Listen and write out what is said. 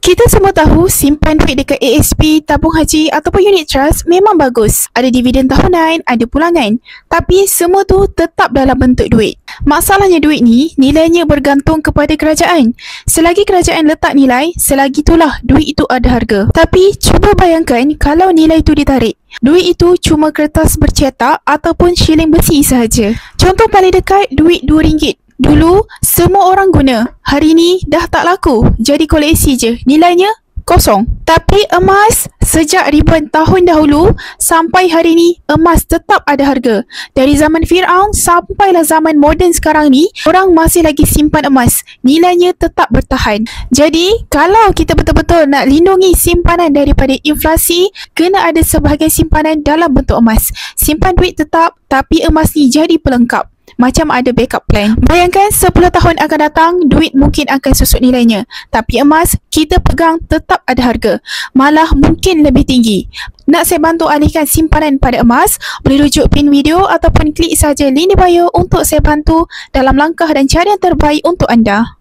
Kita semua tahu simpan duit dekat ASP, tabung haji ataupun unit trust memang bagus. Ada dividen tahunan, ada pulangan. Tapi semua tu tetap dalam bentuk duit. Masalahnya duit ni nilainya bergantung kepada kerajaan. Selagi kerajaan letak nilai, selagi itulah duit itu ada harga. Tapi cuba bayangkan kalau nilai itu ditarik. Duit itu cuma kertas bercetak ataupun shilling besi sahaja. Contoh paling dekat, duit RM2. Dulu, semua orang guna. Hari ni dah tak laku. Jadi koleksi je. Nilainya kosong. Tapi emas, sejak ribuan tahun dahulu sampai hari ni, emas tetap ada harga. Dari zaman Firaun sampailah zaman moden sekarang ni, orang masih lagi simpan emas. Nilainya tetap bertahan. Jadi, kalau kita betul-betul nak lindungi simpanan daripada inflasi, kena ada sebahagian simpanan dalam bentuk emas. Simpan duit tetap, tapi emas ni jadi pelengkap. Macam ada backup plan. Bayangkan 10 tahun akan datang, duit mungkin akan susut nilainya. Tapi emas, kita pegang tetap ada harga. Malah mungkin lebih tinggi. Nak saya bantu alihkan simpanan pada emas? Boleh rujuk pin video ataupun klik saja link di bio untuk saya bantu dalam langkah dan cara yang terbaik untuk anda.